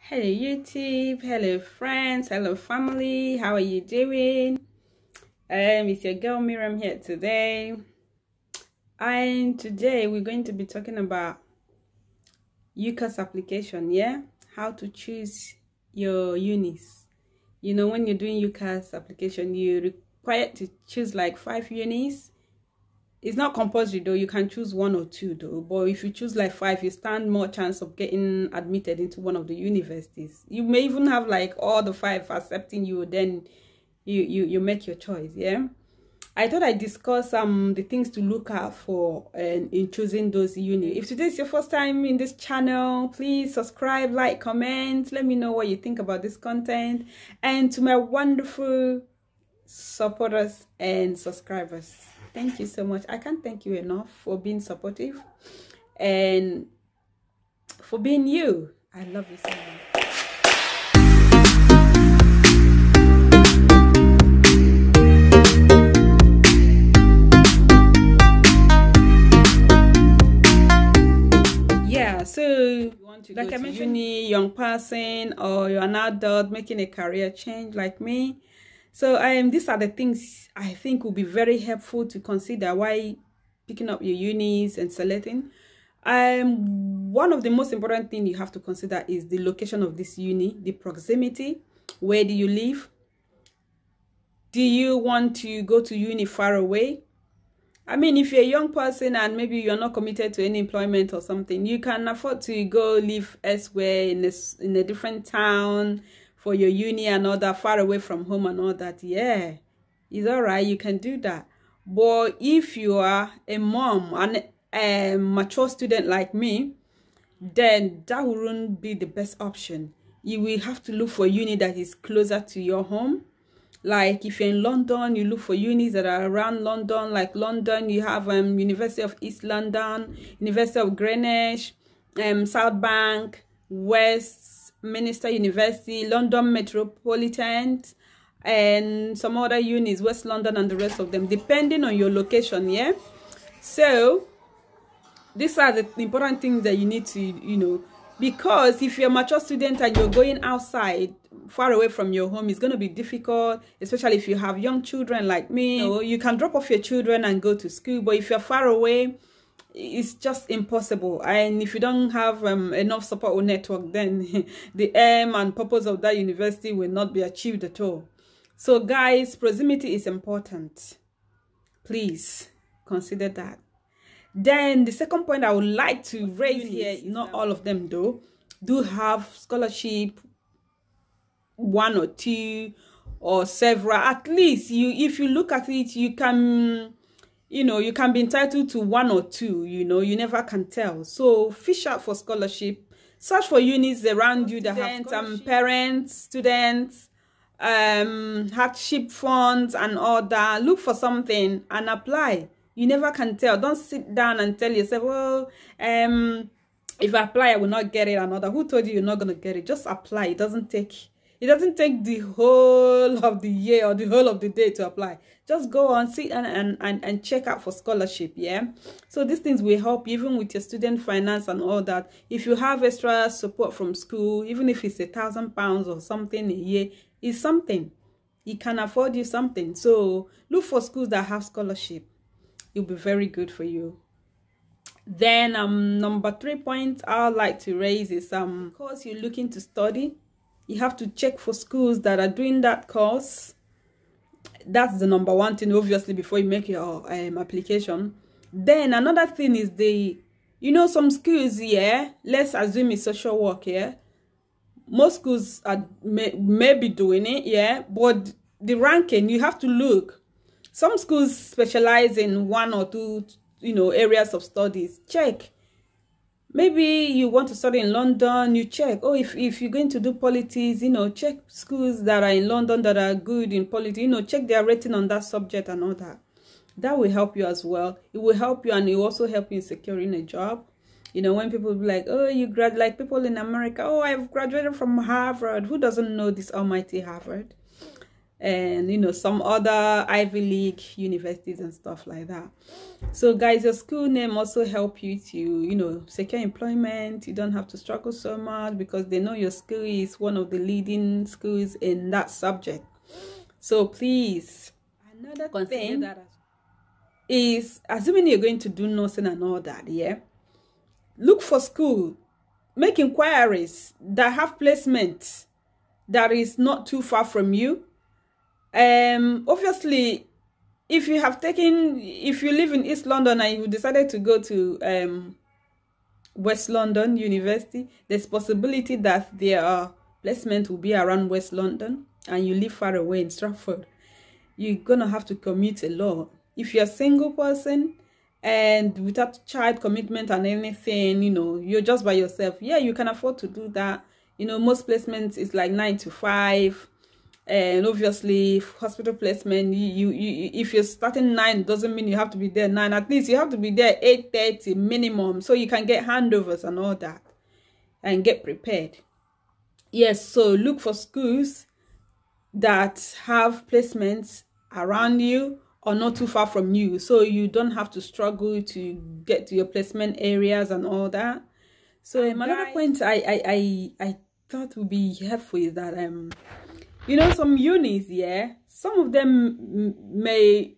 Hello YouTube, hello friends, hello family, how are you doing? It's your girl Miriam here today, and today we're going to be talking about Ucas application. How to choose your unis. You know, when you're doing Ucas application, you're required to choose like 5 unis. It's not compulsory though, you can choose 1 or 2 though, but if you choose like 5, you stand more chance of getting admitted into one of the universities. You may even have like all the 5 accepting you, then you make your choice. I thought I'd discuss the things to look out for in choosing those uni. If today is your first time in this channel, please subscribe, like, comment, let me know what you think about this content. And to my wonderful supporters and subscribers, thank you so much. I can't thank you enough for being supportive and for being you. I love you so much. So you want to like go I mentioned, uni, young person, or you're an adult making a career change like me. So these are the things I think will be very helpful to consider while picking up your unis and selecting. One of the most important things you have to consider is the location of this uni, the proximity. Where do you live? Do you want to go to uni far away? I mean, if you're a young person and maybe you're not committed to any employment or something, you can afford to go live elsewhere in a different town for your uni and all that, far away from home and all that. Yeah, it's all right. You can do that. But if you are a mom and a mature student like me, then that wouldn't be the best option. You will have to look for a uni that is closer to your home. Like if you're in London, you look for unis that are around London. Like London, you have University of East London, University of Greenwich, South Bank, Westminster University, London Metropolitan, and some other unis, West London and the rest of them, depending on your location. So these are the important things that you need to, because if you're a mature student and you're going outside, far away from your home, it's going to be difficult, especially if you have young children like me. You can drop off your children and go to school, but if you're far away, it's just impossible. And if you don't have enough support or network, then the aim and purpose of that university will not be achieved at all. So guys, proximity is important. Please consider that. Then the second point I would like to raise here, not all of them though, do have scholarship, 1 or 2 or several. At least if you look at it, you can be entitled to 1 or 2. You never can tell. So fish out for scholarship, search for unis around you that have parents, students, hardship funds and all that. Look for something and apply. You never can tell. Don't sit down and tell yourself, well, if I apply, I will not get it. Another, who told you you're not going to get it? Just apply. It doesn't take the whole of the year or the whole of the day to apply. Just go on, sit and check out for scholarship. So these things will help even with your student finance and all that. If you have extra support from school, even if it's £1,000 or something a year, it's something. It can afford you something. So look for schools that have scholarship. It'll be very good for you. Then number 3 point I'd like to raise is course you're looking to study, you have to check for schools that are doing that course. That's the number 1 thing, obviously, before you make your application. Then another thing is some schools, let's assume it's social work, most schools may be doing it, but the ranking, you have to look. Some schools specialize in 1 or 2, areas of studies. Check. Maybe you want to study in London, you check. Oh, if you're going to do politics, check schools that are in London that are good in politics. Check their rating on that subject and all that. That will help you as well. It will help you, and it will also help you in securing a job. When people be like, oh, you grad, like people in America, oh, I've graduated from Harvard. Who doesn't know this almighty Harvard? and you know, some other Ivy League universities and stuff like that. So guys, your school name also help you to, you know, secure employment. You don't have to struggle so much because they know your school is one of the leading schools in that subject. So please, another thing that is, assuming you're going to do nursing and all that, yeah, look for school, make inquiries that have placement that is not too far from you. Obviously, if you live in East London and you decided to go to West London University, there's possibility that their placement will be around West London and you live far away in Stratford. You're gonna have to commute a lot. If you're a single person and without child commitment and anything, you know, you're just by yourself, yeah, you can afford to do that. You know, most placements is like 9 to 5. And obviously hospital placement, if you're starting 9, doesn't mean you have to be there 9. At least you have to be there 8:30 minimum, so you can get handovers and all that and get prepared. Yes, so look for schools that have placements around you or not too far from you, so you don't have to struggle to get to your placement areas and all that. So another point I thought would be helpful is that you know, some unis, yeah, some of them may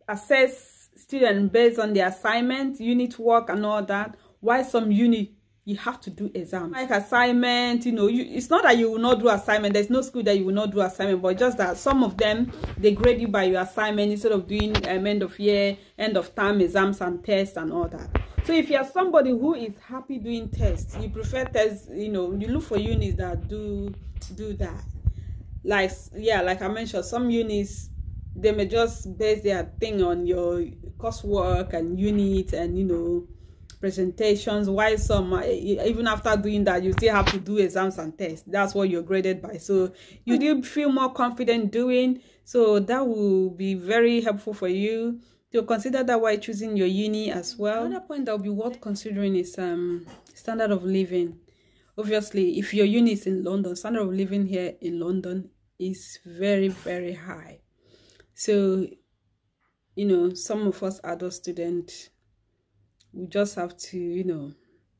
assess students based on their assignment, unit work and all that, while some uni, you have to do exams. Like assignment, you know, it's not that you will not do assignment. There's no school that you will not do assignment, but just that some of them, they grade you by your assignment instead of doing end of year, end of term exams and tests and all that. So if you're somebody who is happy doing tests, you prefer tests, you know, you look for unis that do that. Like, yeah, like I mentioned, some unis, they may just base their thing on your coursework and unit and, you know, presentations, while some, even after doing that, you still have to do exams and tests. That's what you're graded by. So you do feel more confident doing. So that will be very helpful for you to consider that while choosing your uni as well. Another point that will be worth considering is standard of living. Obviously, if your uni is in London, standard of living here in London is very, very high. So, you know, some of us adult students, we just have to, you know,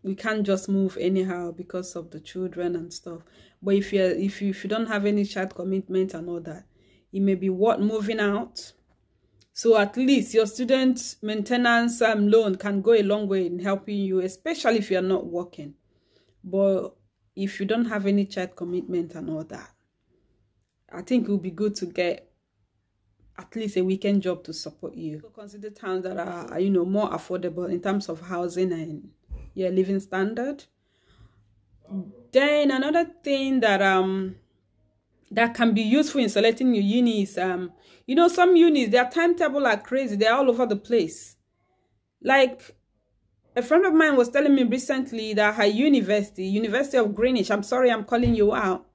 we can't just move anyhow because of the children and stuff. But if you don't have any child commitment and all that, it may be worth moving out. So at least your student maintenance loan can go a long way in helping you, especially if you're not working. But if you don't have any child commitment and all that, I think it would be good to get at least a weekend job to support you. So consider towns that are, you know, more affordable in terms of housing and your living standard. Then another thing that that can be useful in selecting your uni is you know, some unis, their timetable are crazy. They're all over the place. Like, a friend of mine was telling me recently that her University of Greenwich, I'm sorry, I'm calling you out.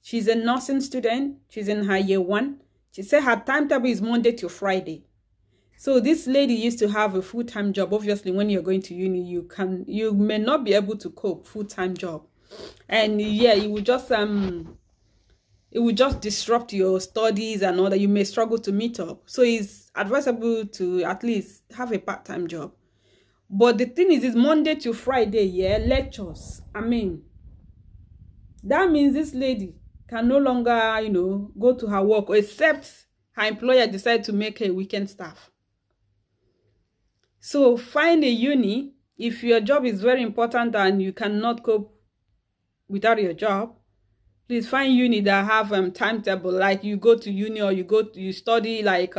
She's a nursing student. She's in her year 1. She said her timetable is Monday to Friday. So this lady used to have a full-time job. Obviously, when you're going to uni, you may not be able to cope full-time job. And yeah, it would just disrupt your studies and all that. You may struggle to meet up. So it's advisable to at least have a part-time job. But the thing is, it's Monday to Friday, yeah, lectures. I mean, that means this lady can no longer, you know, go to her work, except her employer decide to make her weekend staff. So find a uni. If your job is very important and you cannot cope without your job, please find uni that have timetable. Like you go to uni or you study like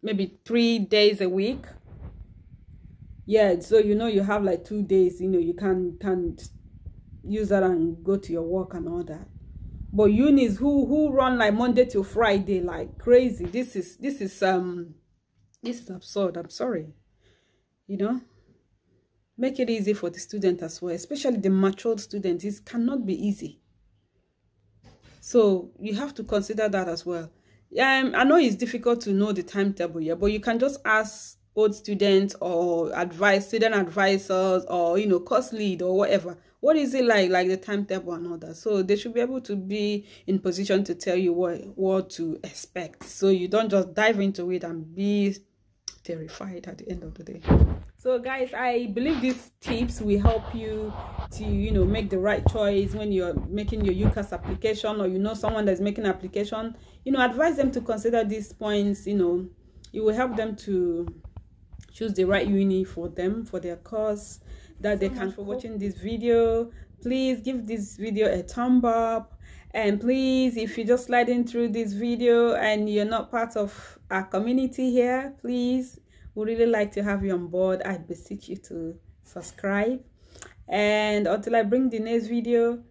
maybe 3 days a week. Yeah, so you know you have like 2 days, you know, you can use that and go to your work and all that. But unis who run like Monday to Friday like crazy, this is absurd. I'm sorry. You know, make it easy for the student as well, especially the matured students. It cannot be easy. So you have to consider that as well. I know it's difficult to know the timetable, yeah, but you can just ask old students or student advisors or, you know, course lead or whatever. What is it like the timetable and all that? So they should be able to be in position to tell you what to expect, so you don't just dive into it and be terrified at the end of the day. So guys, I believe these tips will help you to, you know, make the right choice when you're making your Ucas application, or you know someone that's making an application. You know, advise them to consider these points. You know, it will help them to choose the right uni for them, for their course that they can. For watching this video, please give this video a thumb up, and please, if you're just sliding through this video and you're not part of our community here, please, we really like to have you on board. I beseech you to subscribe, and until I bring the next video,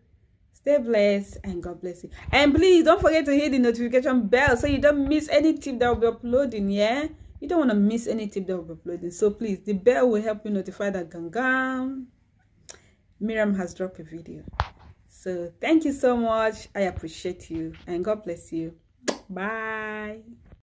stay blessed and God bless you. And please don't forget to hit the notification bell so you don't miss any tip that will be uploading. Yeah, you don't want to miss any tip that will be uploading. So please, the bell will help you notify that Miriam has dropped a video. So thank you so much. I appreciate you, and God bless you. Bye.